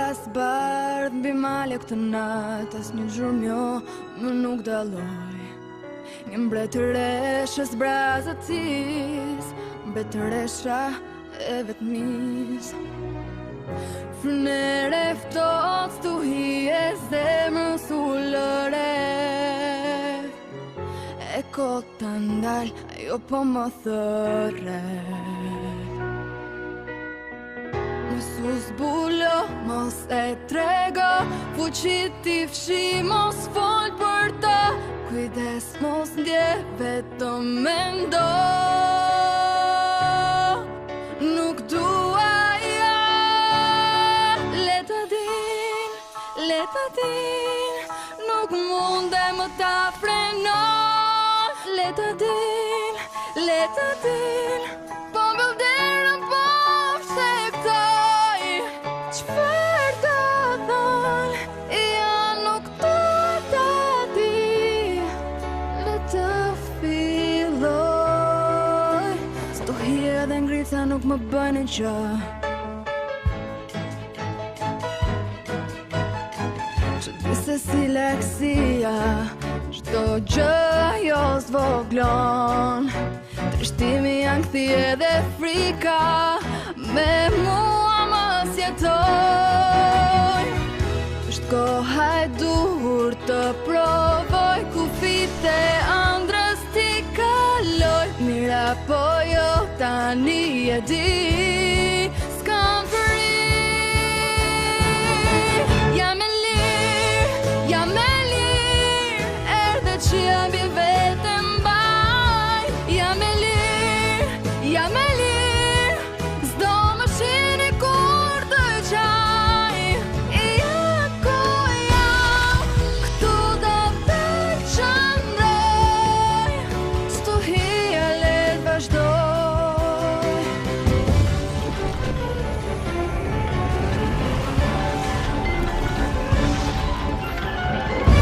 as bardh mbi male këtë natë, as një zhurmjo më nuk dalloj. Një mbretëreshës brazëtis, mbretëresha e vetmis. Frynere ftohtë stu hije zemrën sullëre. E kota ndal, ajo po më thërret. Mos u zbulo, mos e trego, fuqit t'i fshi, mos fol për ta. Kujdes mos ndje, vetëm mendo. Nuk dua ja, le ta din, nuk munde më ta frenon. Le ta din, po mbëlderën po fshektoj. Çfarë do thon, ja nuk dua ta di. Le të filloj, sto hije dhe ngrica nuk më bëjnë gjë. Që di se si leksia, çdo gjë ajo s'voglon. Trishtimi janë kthie dhe frika, me mua mos jetoj. Është koha e dur të provoj, kufit e ëndrës t'i kaloj. Mira po jo tani e di, s'kam fëri. Jam e lirë, erdhe që jam i vetëm baj. Jam e lirë, s'do më shini kur të qaj. Ja ku jam, këtu do të qëndroj. Sto hija le të vazhdoj.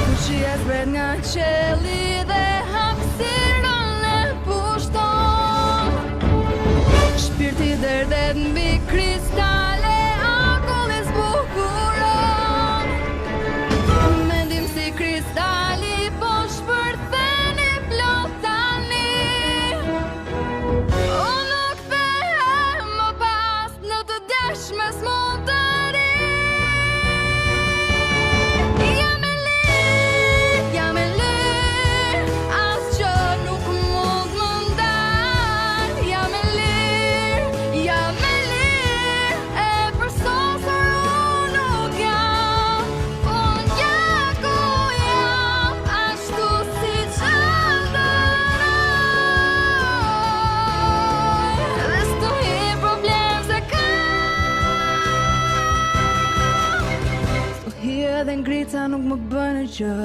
Fuqia zbret nga qelli dhe hapësirën e pushton. Shpirti dërdet mbi kristale, akulli zbukuron. Mendim si kristali, po shpërthen i plot tani. Unë nuk kthehem më pas në të dashme s'mund të ri. Jam e lirë, asgjë nuk mund më ndal. Jam e lirë, e përsosur unë nuk jam. Unë ja ku jam, ashtu si qëndroj. Dhe s'to hi problem se kam. Sto hi edhe ngrica nuk më bënë gjë.